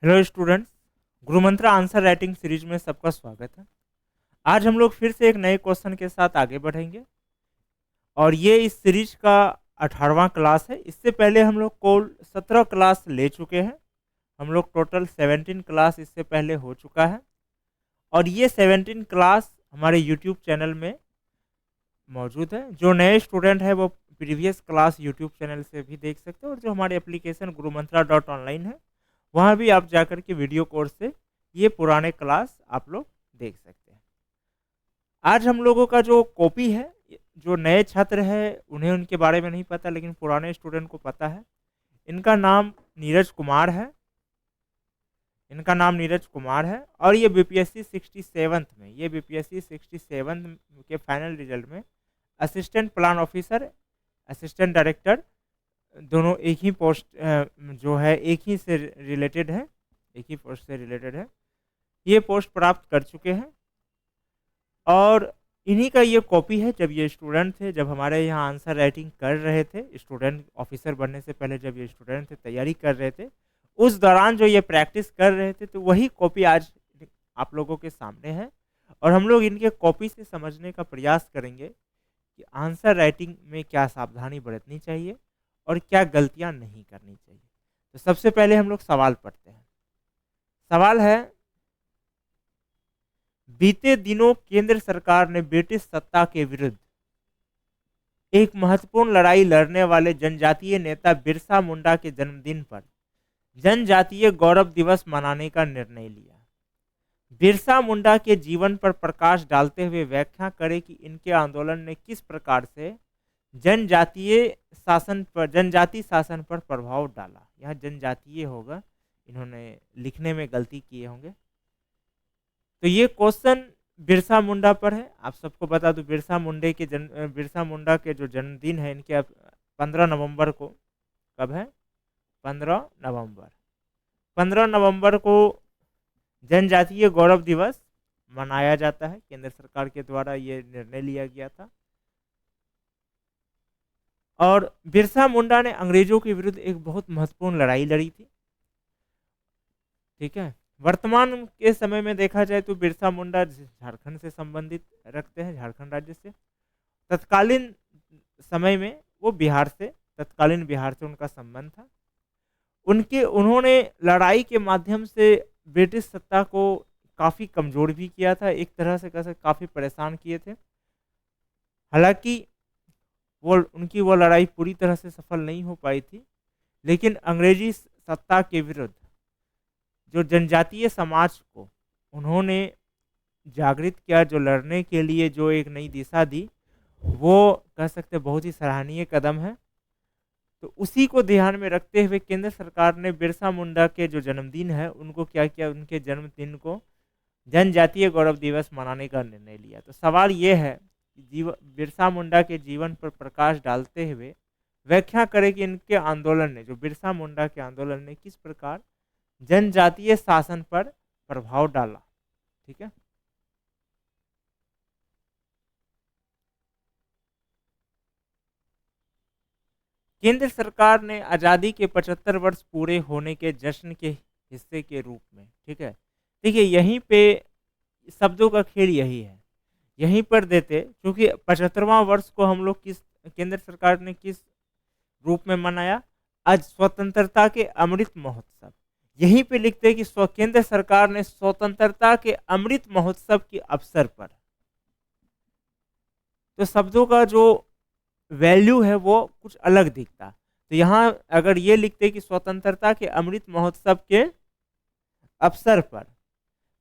Hello students. गुरु मंत्र answer writing series में सबका स्वागत है। आज हम लोग फिर से एक नए क्वेश्चन के साथ आगे बढ़ेंगे और ये इस सीरीज का 18वां क्लास है। इससे पहले हम लोग कुल 17 क्लास ले चुके हैं। हम लोग टोटल 17 क्लास इससे पहले हो चुका है और ये 17 क्लास हमारे यूट्यूब चैनल में मौजूद है। जो नए स्टूडेंट है वो प्रीवियस क्लास यूट्यूब चैनल से भी देख सकते हैं और जो हमारे एप्लीकेशन गुरुमंत्रा.online है वहाँ भी आप जाकर के वीडियो कोर्स से ये पुराने क्लास आप लोग देख सकते हैं। आज हम लोगों का जो कॉपी है, जो नए छात्र है उन्हें उनके बारे में नहीं पता, लेकिन पुराने स्टूडेंट को पता है। इनका नाम नीरज कुमार है। इनका नाम नीरज कुमार है और ये बीपीएससी 67 में, ये बीपीएससी 67 के फाइनल रिजल्ट में assistant plan officer, assistant director, दोनों एक ही पोस्ट जो है एक ही से रिलेटेड है, एक ही पोस्ट से रिलेटेड है। ये पोस्ट प्राप्त कर चुके हैं और इन्हीं का ये कॉपी है। जब ये स्टूडेंट थे, जब हमारे यहाँ आंसर राइटिंग कर रहे थे, स्टूडेंट ऑफिसर बनने से पहले जब ये स्टूडेंट थे तैयारी कर रहे थे, उस दौरान जो ये प्रैक्टिस कर रहे थे, तो वही कॉपी आज आप लोगों के सामने है और हम लोग इनके कॉपी से समझने का प्रयास करेंगे कि आंसर राइटिंग में क्या सावधानी बरतनी चाहिए और क्या गलतियां नहीं करनी चाहिए। तो सबसे पहले हम लोग सवाल पढ़ते हैं। सवाल है, बीते दिनों केंद्र सरकार ने ब्रिटिश सत्ता के विरुद्ध एक महत्वपूर्ण लड़ाई लड़ने वाले जनजातीय नेता बिरसा मुंडा के जन्मदिन पर जनजातीय गौरव दिवस मनाने का निर्णय लिया। बिरसा मुंडा के जीवन पर प्रकाश डालते हुए व्याख्या करें कि इनके आंदोलन ने किस प्रकार से जनजाति शासन पर प्रभाव डाला। यह जनजातीय होगा, इन्होंने लिखने में गलती किए होंगे। तो ये क्वेश्चन बिरसा मुंडा पर है। आप सबको बता दूं, बिरसा मुंडा के जो जन्मदिन है इनके 15 नवंबर को, कब है? 15 नवंबर। 15 नवंबर को जनजातीय गौरव दिवस मनाया जाता है। केंद्र सरकार के द्वारा ये निर्णय लिया गया था और बिरसा मुंडा ने अंग्रेजों के विरुद्ध एक बहुत महत्वपूर्ण लड़ाई लड़ी थी। ठीक है, वर्तमान के समय में देखा जाए तो बिरसा मुंडा झारखंड से संबंधित रखते हैं, झारखंड राज्य से। तत्कालीन समय में वो तत्कालीन बिहार से उनका संबंध था। उन्होंने लड़ाई के माध्यम से ब्रिटिश सत्ता को काफ़ी कमज़ोर भी किया था, एक तरह से कह सकते काफ़ी परेशान किए थे। हालांकि उनकी वो लड़ाई पूरी तरह से सफल नहीं हो पाई थी, लेकिन अंग्रेजी सत्ता के विरुद्ध जो जनजातीय समाज को उन्होंने जागृत किया, जो लड़ने के लिए जो एक नई दिशा दी, वो कह सकते बहुत ही सराहनीय कदम है। तो उसी को ध्यान में रखते हुए केंद्र सरकार ने बिरसा मुंडा के जो जन्मदिन है उनको क्या किया, उनके जन्मदिन को जनजातीय गौरव दिवस मनाने का निर्णय लिया। तो सवाल ये है कि बिरसा मुंडा के जीवन पर प्रकाश डालते हुए व्याख्या करें कि इनके आंदोलन ने, जो बिरसा मुंडा के आंदोलन ने किस प्रकार जनजातीय शासन पर प्रभाव डाला। ठीक है, केंद्र सरकार ने आज़ादी के 75 वर्ष पूरे होने के जश्न के हिस्से के रूप में, ठीक है, देखिए यहीं पे शब्दों का खेल यही है, यहीं पर देते, क्योंकि 75वां वर्ष को हम लोग केंद्र सरकार ने किस रूप में मनाया? आज स्वतंत्रता के अमृत महोत्सव। यहीं पे लिखते हैं कि केंद्र सरकार ने स्वतंत्रता के अमृत महोत्सव के अवसर पर, तो शब्दों का जो वैल्यू है वो कुछ अलग दिखता। तो यहाँ अगर ये लिखते कि स्वतंत्रता के अमृत महोत्सव के अवसर पर,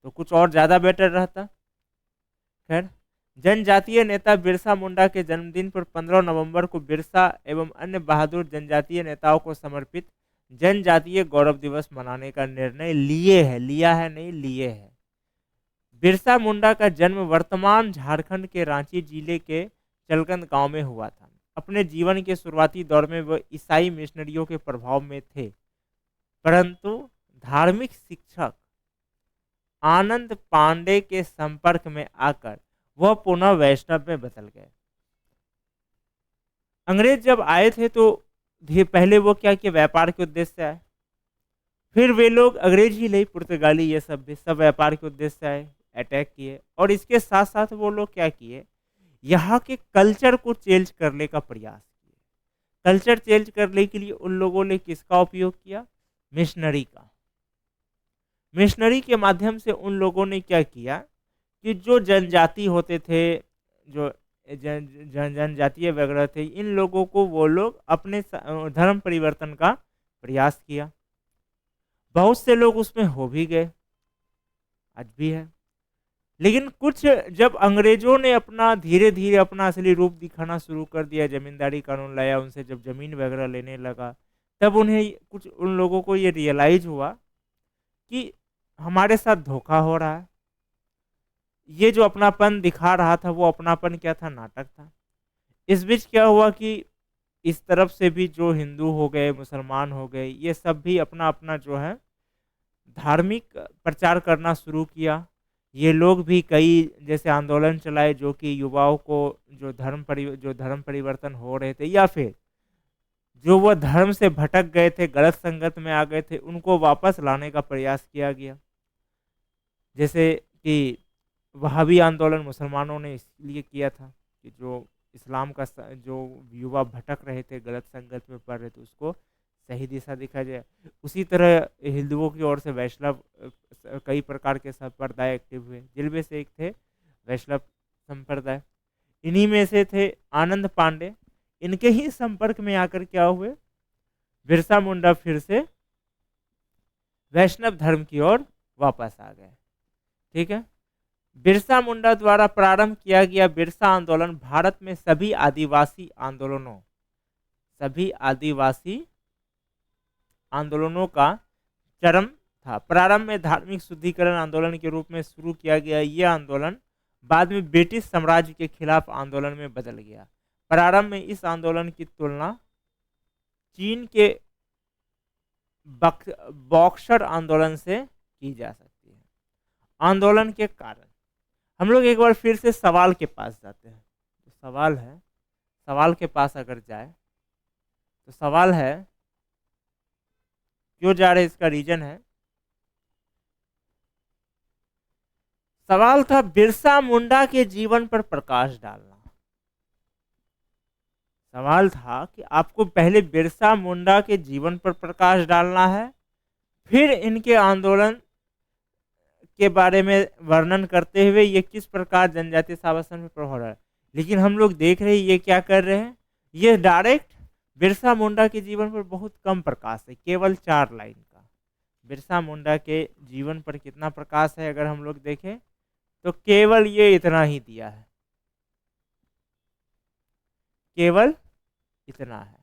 तो कुछ और ज़्यादा बेटर रहता। खैर, जनजातीय नेता बिरसा मुंडा के जन्मदिन पर 15 नवंबर को बिरसा एवं अन्य बहादुर जनजातीय नेताओं को समर्पित जनजातीय गौरव दिवस मनाने का निर्णय लिया है नहीं, लिए है। बिरसा मुंडा का जन्म वर्तमान झारखंड के रांची जिले के चलकंद गांव में हुआ था। अपने जीवन के शुरुआती दौर में वह ईसाई मिशनरियों के प्रभाव में थे, परंतु धार्मिक शिक्षक आनंद पांडे के संपर्क में आकर वह पुनः वैष्णव में बदल गए। अंग्रेज जब आए थे तो पहले वो क्या किया, व्यापार के उद्देश्य से आए, फिर वे लोग अंग्रेज ही नहीं, पुर्तगाली ये सब भी सब व्यापार के उद्देश्य से आए, अटैक किए, और इसके साथ साथ वो लोग क्या किए, यहाँ के कल्चर को चेंज करने का प्रयास किए। कल्चर चेंज करने के लिए उन लोगों ने किसका उपयोग किया? मिशनरी का। मिशनरी के माध्यम से उन लोगों ने क्या किया कि जो जनजाति होते थे, जो जनजातीय वगैरह थे, इन लोगों को वो लोग अपने धर्म परिवर्तन का प्रयास किया। बहुत से लोग उसमें हो भी गए, आज भी है। लेकिन कुछ, जब अंग्रेजों ने अपना धीरे धीरे अपना असली रूप दिखाना शुरू कर दिया, जमींदारी कानून लाया, उनसे जब जमीन वगैरह लेने लगा, तब उन्हें कुछ उन लोगों को ये रियलाइज हुआ कि हमारे साथ धोखा हो रहा है। ये जो अपनापन दिखा रहा था, वो अपनापन क्या था? नाटक था। इस बीच क्या हुआ कि इस तरफ से भी जो हिंदू हो गए, मुसलमान हो गए, ये सब भी अपना अपना जो है धार्मिक प्रचार करना शुरू किया। ये लोग भी कई जैसे आंदोलन चलाए, जो कि युवाओं को जो धर्म परिवर्तन हो रहे थे, या फिर जो वह धर्म से भटक गए थे, गलत संगत में आ गए थे, उनको वापस लाने का प्रयास किया गया। जैसे कि वहाबी आंदोलन मुसलमानों ने इसलिए किया था कि जो इस्लाम का जो युवा भटक रहे थे, गलत संगत में पड़ रहे थे, उसको सही दिशा दिखाई जाए। उसी तरह हिंदुओं की ओर से वैष्णव कई प्रकार के संप्रदाय एक्टिव हुए, जिनमें से एक थे वैष्णव संप्रदाय। इन्हीं में से थे आनंद पांडे। इनके ही संपर्क में आकर क्या हुए, बिरसा मुंडा फिर से वैष्णव धर्म की ओर वापस आ गए। ठीक है। बिरसा मुंडा द्वारा प्रारंभ किया गया बिरसा आंदोलन भारत में सभी आदिवासी आंदोलनों का चरम था। प्रारंभ में धार्मिक शुद्धिकरण आंदोलन के रूप में शुरू किया गया यह आंदोलन बाद में ब्रिटिश साम्राज्य के खिलाफ आंदोलन में बदल गया। प्रारंभ में इस आंदोलन की तुलना चीन के बॉक्सर आंदोलन से की जा सकती है। आंदोलन के कारण हम लोग एक बार फिर से सवाल के पास जाते हैं। तो सवाल है, सवाल के पास अगर जाए तो सवाल है, क्यों जा रहे, इसका रीजन है। सवाल था बिरसा मुंडा के जीवन पर प्रकाश डालना। सवाल था कि आपको पहले बिरसा मुंडा के जीवन पर प्रकाश डालना है, फिर इनके आंदोलन के बारे में वर्णन करते हुए ये किस प्रकार जनजातीय शासन में प्रभाव रहा है। लेकिन हम लोग देख रहे हैं ये क्या कर रहे हैं, ये डायरेक्ट बिरसा मुंडा के जीवन पर बहुत कम प्रकाश है, केवल 4 लाइन का। बिरसा मुंडा के जीवन पर कितना प्रकाश है अगर हम लोग देखें तो केवल ये इतना ही दिया है, केवल इतना है।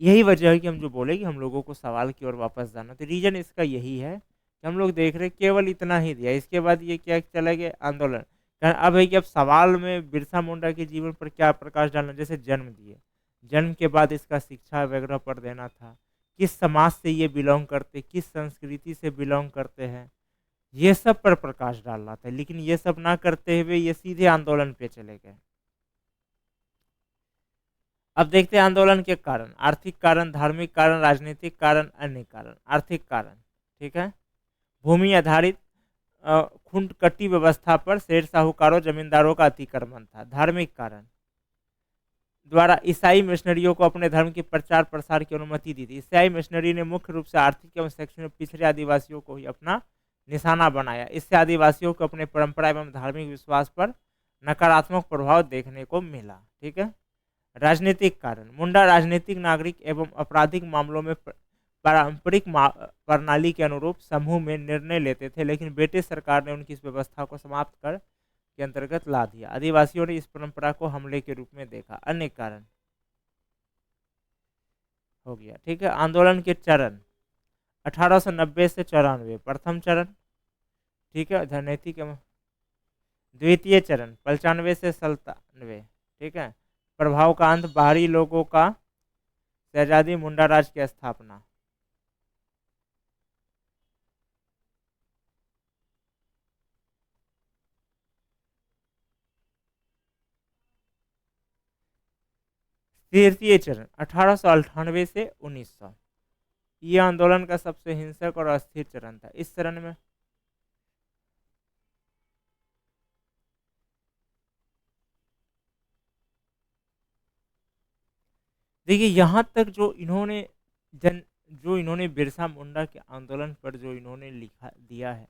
यही वजह है कि हम जो बोले कि हम लोगों को सवाल की ओर वापस जाना, तो रीजन इसका यही है कि हम लोग देख रहे हैं केवल इतना ही दिया। इसके बाद ये क्या चला गया, आंदोलन। कारण अब है कि अब सवाल में बिरसा मुंडा के जीवन पर क्या प्रकाश डालना, जैसे जन्म दिए, जन्म के बाद इसका शिक्षा वगैरह पर देना था, किस समाज से ये बिलोंग करते, किस संस्कृति से बिलोंग करते हैं, ये सब पर प्रकाश डालना था। लेकिन ये सब ना करते हुए ये सीधे आंदोलन पे चले गए। अब देखते हैं आंदोलन के कारण, आर्थिक कारण, धार्मिक कारण, राजनीतिक कारण, अन्य कारण। आर्थिक कारण, ठीक है, भूमि आधारित खुंटकटी व्यवस्था पर शेर साहूकारों जमींदारों का अतिक्रमण था। धार्मिक कारण द्वारा ईसाई मिशनरियों को अपने धर्म के प्रचार प्रसार की अनुमति दी थी। ईसाई मिशनरी ने मुख्य रूप से आर्थिक एवं शैक्षणिक पिछड़े आदिवासियों को ही अपना निशाना बनाया। इससे आदिवासियों को अपने परंपरा एवं धार्मिक विश्वास पर नकारात्मक प्रभाव देखने को मिला। ठीक है। राजनीतिक कारण, मुंडा राजनीतिक, नागरिक एवं आपराधिक मामलों में पारंपरिक प्रणाली के अनुरूप समूह में निर्णय लेते थे, लेकिन ब्रिटिश सरकार ने उनकी इस व्यवस्था को समाप्त कर के अंतर्गत ला दिया। आदिवासियों ने इस परंपरा को हमले के रूप में देखा। अन्य कारण हो गया। ठीक है। आंदोलन के चरण 1890 से 94, प्रथम चरण, ठीक है, धनैतिक एवं द्वितीय चरण 95 से 97, ठीक है, प्रभाव का अंत, बाहरी लोगों का शहजादी मुंडा राज की स्थापना। तृतीय चरण 1898 से 1900, ये आंदोलन का सबसे हिंसक और अस्थिर चरण था। इस चरण में देखिए यहाँ तक जो इन्होंने बिरसा मुंडा के आंदोलन पर जो इन्होंने लिखा दिया है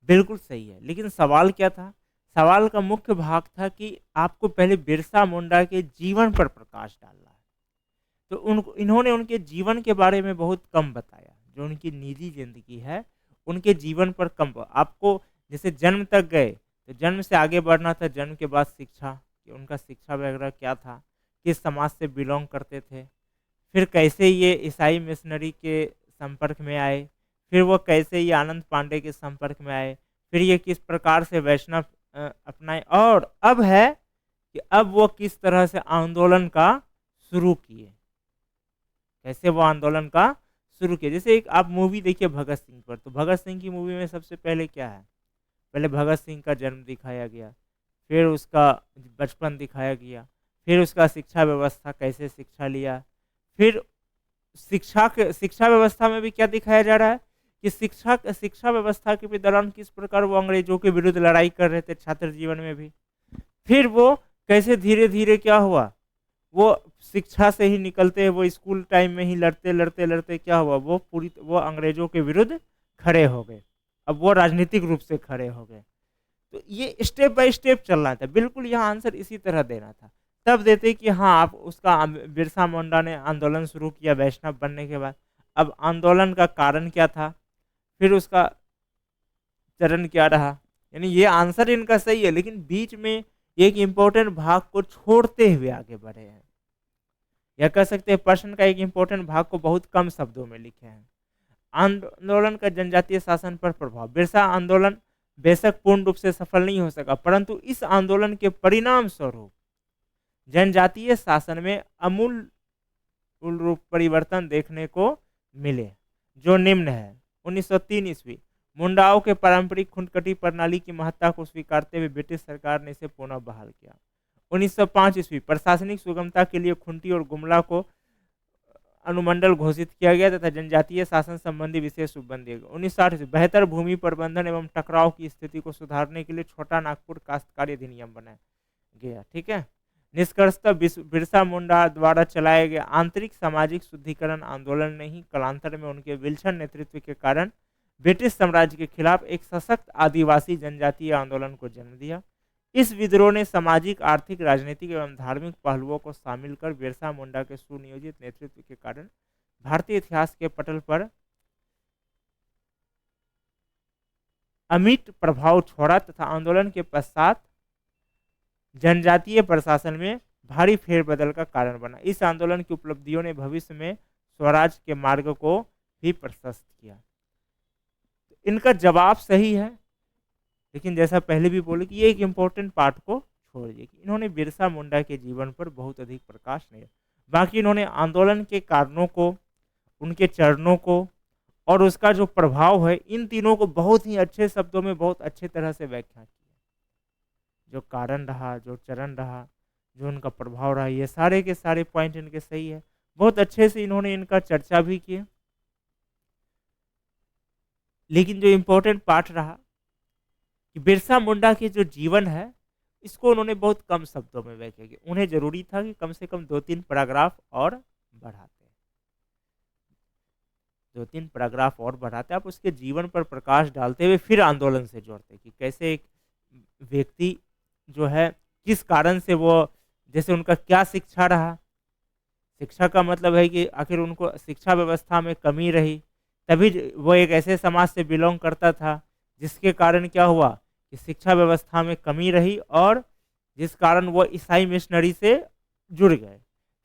बिल्कुल सही है, लेकिन सवाल क्या था? सवाल का मुख्य भाग था कि आपको पहले बिरसा मुंडा के जीवन पर प्रकाश डालना है। तो इन्होंने उनके जीवन के बारे में बहुत कम बताया, जो उनकी निजी जिंदगी है उनके जीवन पर कम। आपको जैसे जन्म तक गए तो जन्म से आगे बढ़ना था, जन्म के बाद शिक्षा कि उनका शिक्षा वगैरह क्या था, किस समाज से बिलोंग करते थे, फिर कैसे ये ईसाई मिशनरी के संपर्क में आए, फिर वो कैसे ये आनंद पांडे के संपर्क में आए, फिर ये किस प्रकार से वैष्णव अपनाए, और अब है कि अब वो किस तरह से आंदोलन का शुरू किए, कैसे वो आंदोलन का शुरू किए। जैसे एक आप मूवी देखिए भगत सिंह पर, तो भगत सिंह की मूवी में सबसे पहले क्या है? पहले भगत सिंह का जन्म दिखाया गया, फिर उसका बचपन दिखाया गया, फिर उसका शिक्षा व्यवस्था कैसे शिक्षा लिया, फिर शिक्षा व्यवस्था में भी क्या दिखाया जा रहा है कि शिक्षा व्यवस्था के भी दौरान किस प्रकार वो अंग्रेजों के विरुद्ध लड़ाई कर रहे थे छात्र जीवन में भी। फिर वो कैसे धीरे धीरे क्या हुआ, वो शिक्षा से ही निकलते वो स्कूल टाइम में ही लड़ते लड़ते लड़ते क्या हुआ, वो अंग्रेजों के विरुद्ध खड़े हो गए, अब वो राजनीतिक रूप से खड़े हो गए। तो ये स्टेप बाय स्टेप चलना था, बिल्कुल यहाँ आंसर इसी तरह देना था, तब देते कि हाँ आप उसका बिरसा मुंडा ने आंदोलन शुरू किया वैष्णव बनने के बाद, अब आंदोलन का कारण क्या था, फिर उसका चरण क्या रहा। यानी ये आंसर इनका सही है, लेकिन बीच में एक इम्पोर्टेंट भाग को छोड़ते हुए आगे बढ़े हैं, या कह सकते हैं प्रश्न का एक इम्पोर्टेंट भाग को बहुत कम शब्दों में लिखे हैं। आंदोलन का जनजातीय शासन पर प्रभाव। बिरसा आंदोलन बेशक पूर्ण रूप से सफल नहीं हो सका, परंतु इस आंदोलन के परिणाम स्वरूप जनजातीय शासन में अमूल रूप परिवर्तन देखने को मिले, जो निम्न है। 1903 ईस्वी मुंडाओं के पारंपरिक खुंडकटी प्रणाली की महत्ता को स्वीकारते हुए ब्रिटिश सरकार ने इसे पुनः बहाल किया। 1905 ईस्वी प्रशासनिक सुगमता के लिए खुंटी और गुमला को अनुमंडल घोषित किया गया तथा जनजातीय शासन संबंधी विशेष उपबंध दिए गए। 1960 ईस्वी बेहतर भूमि प्रबंधन एवं टकराव की स्थिति को सुधारने के लिए छोटा नागपुर काश्तकारी अधिनियम बनाया गया। ठीक है, निष्कर्षतः बिरसा मुंडा द्वारा चलाए गए आंतरिक सामाजिक शुद्धिकरण आंदोलन ने ही कालांतर में उनके विलक्षण नेतृत्व के कारण ब्रिटिश साम्राज्य के खिलाफ एक सशक्त आदिवासी जनजातीय आंदोलन को जन्म दिया। इस विद्रोह ने सामाजिक, आर्थिक, राजनीतिक एवं धार्मिक पहलुओं को शामिल कर बिरसा मुंडा के सुनियोजित नेतृत्व के कारण भारतीय इतिहास के पटल पर अमिट प्रभाव छोड़ा तथा आंदोलन के पश्चात जनजातीय प्रशासन में भारी फेरबदल का कारण बना। इस आंदोलन की उपलब्धियों ने भविष्य में स्वराज के मार्ग को भी प्रशस्त किया। इनका जवाब सही है, लेकिन जैसा पहले भी बोले कि ये एक इम्पोर्टेंट पार्ट को छोड़ दिए कि इन्होंने बिरसा मुंडा के जीवन पर बहुत अधिक प्रकाश नहीं। बाकी इन्होंने आंदोलन के कारणों को, उनके चरणों को और उसका जो प्रभाव है, इन तीनों को बहुत ही अच्छे शब्दों में बहुत अच्छे तरह से व्याख्या किया। जो कारण रहा, जो चरण रहा, जो उनका प्रभाव रहा, ये सारे के सारे पॉइंट इनके सही है। बहुत अच्छे से इन्होंने इनका चर्चा भी की। लेकिन जो इम्पोर्टेंट पार्ट रहा कि बिरसा मुंडा के जो जीवन है, इसको उन्होंने बहुत कम शब्दों में व्याख्या की। उन्हें जरूरी था कि कम से कम 2-3 पैराग्राफ और बढ़ाते, 2-3 पैराग्राफ और बढ़ाते, आप उसके जीवन पर प्रकाश डालते हुए फिर आंदोलन से जोड़ते कि कैसे एक व्यक्ति जो है किस कारण से वो, जैसे उनका क्या शिक्षा रहा, शिक्षा का मतलब है कि आखिर उनको शिक्षा व्यवस्था में कमी रही, तभी वो एक ऐसे समाज से बिलोंग करता था जिसके कारण क्या हुआ कि शिक्षा व्यवस्था में कमी रही और जिस कारण वो ईसाई मिशनरी से जुड़ गए।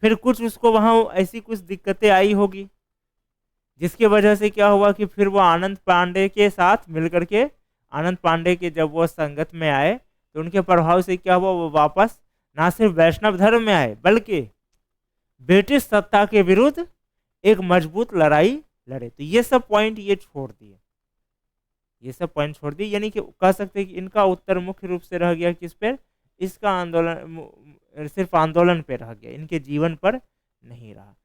फिर कुछ उसको वहाँ ऐसी कुछ दिक्कतें आई होगी जिसकी वजह से क्या हुआ कि फिर वो आनंद पांडे के साथ मिलकर के, आनंद पांडे के जब वो संगत में आए तो उनके प्रभाव से क्या हुआ, वो वापस ना सिर्फ वैष्णव धर्म में आए बल्कि ब्रिटिश सत्ता के विरुद्ध एक मजबूत लड़ाई लड़े। तो ये सब पॉइंट ये छोड़ दिए, ये सब पॉइंट छोड़ दिए, यानी कि कह सकते हैं कि इनका उत्तर मुख्य रूप से रह गया किस पर, इसका आंदोलन, सिर्फ आंदोलन पे रह गया, इनके जीवन पर नहीं रहा।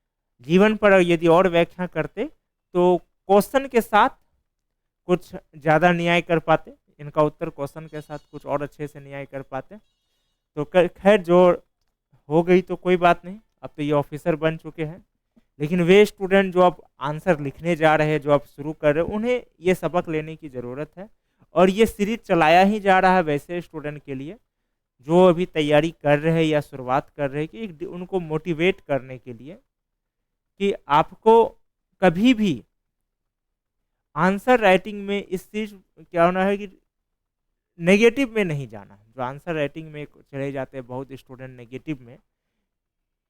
जीवन पर यदि और व्याख्या करते तो क्वेश्चन के साथ कुछ ज़्यादा न्याय कर पाते, इनका उत्तर क्वेश्चन के साथ कुछ और अच्छे से न्याय कर पाते। तो खैर जो हो गई तो कोई बात नहीं, अब तो ये ऑफिसर बन चुके हैं। लेकिन वे स्टूडेंट जो अब आंसर लिखने जा रहे हैं, जो आप शुरू कर रहे हैं, उन्हें ये सबक लेने की ज़रूरत है। और ये सीरीज चलाया ही जा रहा है वैसे स्टूडेंट के लिए जो अभी तैयारी कर रहे हैं या शुरुआत कर रहे हैं, कि उनको मोटिवेट करने के लिए कि आपको कभी भी आंसर राइटिंग में इस चीज़ क्या होना है कि नेगेटिव में नहीं जाना। जो आंसर राइटिंग में चले जाते हैं बहुत स्टूडेंट नेगेटिव में,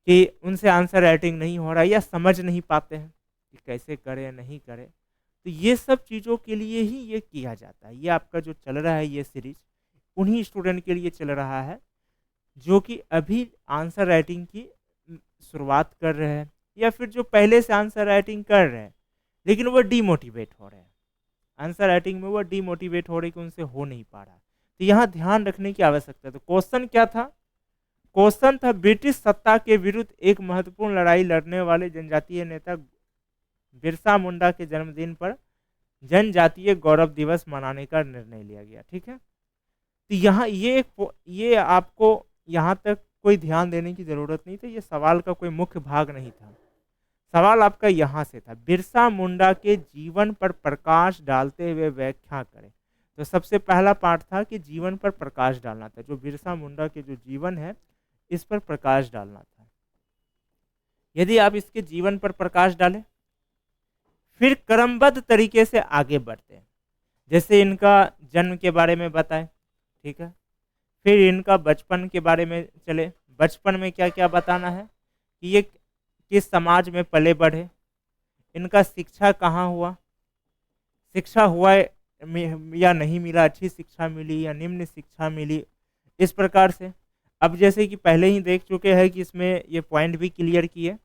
कि उनसे आंसर राइटिंग नहीं हो रहा या समझ नहीं पाते हैं कि कैसे करें नहीं करें, तो ये सब चीज़ों के लिए ही ये किया जाता है। ये आपका जो चल रहा है ये सीरीज उन्हीं स्टूडेंट के लिए चल रहा है जो कि अभी आंसर राइटिंग की शुरुआत कर रहे हैं, या फिर जो पहले से आंसर राइटिंग कर रहे हैं लेकिन वो डीमोटिवेट हो रहे हैं। आंसर राइटिंग में वो डीमोटिवेट हो रहे कि उनसे हो नहीं पा रहा। तो यहाँ ध्यान रखने की आवश्यकता है। तो क्वेश्चन क्या था? क्वेश्चन था ब्रिटिश सत्ता के विरुद्ध एक महत्वपूर्ण लड़ाई लड़ने वाले जनजातीय नेता बिरसा मुंडा के जन्मदिन पर जनजातीय गौरव दिवस मनाने का निर्णय लिया गया। ठीक है, तो यहाँ ये आपको यहाँ तक कोई ध्यान देने की जरूरत नहीं थी, ये सवाल का कोई मुख्य भाग नहीं था। सवाल आपका यहाँ से था, बिरसा मुंडा के जीवन पर प्रकाश डालते हुए व्याख्या करें। तो सबसे पहला पार्ट था कि जीवन पर प्रकाश डालना था, जो बिरसा मुंडा के जो जीवन है इस पर प्रकाश डालना था। यदि आप इसके जीवन पर प्रकाश डालें फिर क्रमबद्ध तरीके से आगे बढ़ते हैं, जैसे इनका जन्म के बारे में बताएं, ठीक है, फिर इनका बचपन के बारे में चले, बचपन में क्या क्या बताना है कि ये किस समाज में पले बढ़े, इनका शिक्षा कहाँ हुआ, शिक्षा हुआ या नहीं मिला, अच्छी शिक्षा मिली या निम्न शिक्षा मिली, इस प्रकार से। अब जैसे कि पहले ही देख चुके हैं कि इसमें ये पॉइंट भी क्लियर किए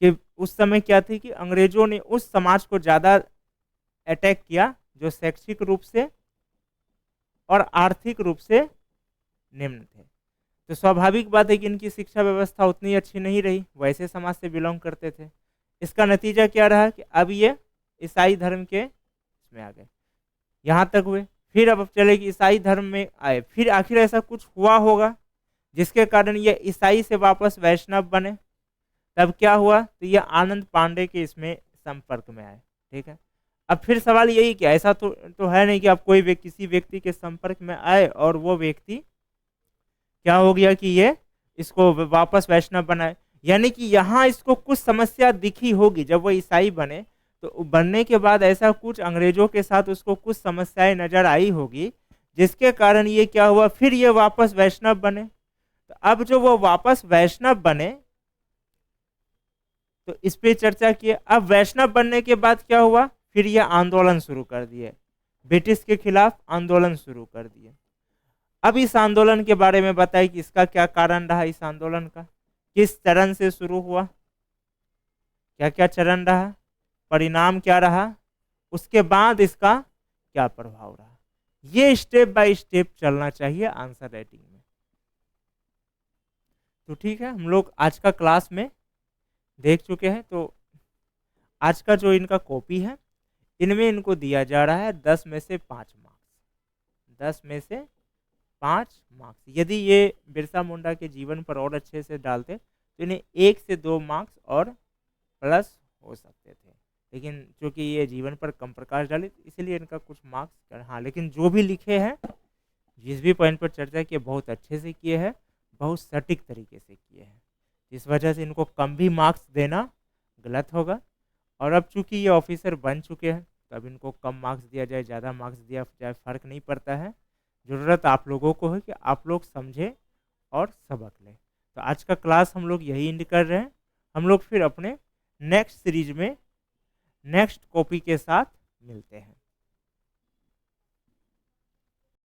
कि उस समय क्या थी कि अंग्रेजों ने उस समाज को ज़्यादा अटैक किया जो शैक्षिक रूप से और आर्थिक रूप से निम्न थे। तो स्वाभाविक बात है कि इनकी शिक्षा व्यवस्था उतनी अच्छी नहीं रही, वैसे समाज से बिलोंग करते थे। इसका नतीजा क्या रहा कि अब ये ईसाई धर्म के इसमें आ गए, यहाँ तक हुए। फिर अब चले कि ईसाई धर्म में आए, फिर आखिर ऐसा कुछ हुआ होगा जिसके कारण ये ईसाई से वापस वैष्णव बने। तब क्या हुआ, तो ये आनंद पांडे के इसमें संपर्क में आए। ठीक है, अब फिर सवाल यही कि ऐसा तो है नहीं कि आप कोई किसी व्यक्ति के संपर्क में आए और वो व्यक्ति क्या हो गया कि ये इसको वापस वैष्णव बनाए। यानी कि यहाँ इसको कुछ समस्या दिखी होगी जब वो ईसाई बने, तो बनने के बाद ऐसा कुछ अंग्रेजों के साथ उसको कुछ समस्याएं नजर आई होगी जिसके कारण ये क्या हुआ, फिर ये वापस वैष्णव बने। तो अब जो वो वापस वैष्णव बने तो इस पे चर्चा किए। अब वैष्णव बनने के बाद क्या हुआ, फिर ये आंदोलन शुरू कर दिए, ब्रिटिश के खिलाफ आंदोलन शुरू कर दिए। अब इस आंदोलन के बारे में बताइए कि इसका क्या कारण रहा, इस आंदोलन का किस चरण से शुरू हुआ, क्या क्या चरण रहा, परिणाम क्या रहा, उसके बाद इसका क्या प्रभाव रहा। ये स्टेप बाय स्टेप चलना चाहिए आंसर राइटिंग में। तो ठीक है, हम लोग आज का क्लास में देख चुके हैं। तो आज का जो इनका कॉपी है इनमें इनको दिया जा रहा है 10 में से 5 मार्क्स, 10 में से 5 मार्क्स। यदि ये बिरसा मुंडा के जीवन पर और अच्छे से डालते तो इन्हें 1 से 2 मार्क्स और प्लस हो सकते थे, लेकिन चूंकि ये जीवन पर कम प्रकाश डाले इसलिए इनका कुछ मार्क्स। हाँ, लेकिन जो भी लिखे हैं, जिस भी पॉइंट पर चर्चा किए, बहुत अच्छे से किए हैं, बहुत सटीक तरीके से किए हैं। इस वजह से इनको कम भी मार्क्स देना गलत होगा। और अब चूंकि ये ऑफिसर बन चुके हैं तो अब इनको कम मार्क्स दिया जाए, ज़्यादा मार्क्स दिया जाए, फ़र्क नहीं पड़ता है। ज़रूरत आप लोगों को है कि आप लोग समझें और सबक लें। तो आज का क्लास हम लोग यही एंड कर रहे हैं। हम लोग फिर अपने नेक्स्ट सीरीज में नेक्स्ट कॉपी के साथ मिलते हैं।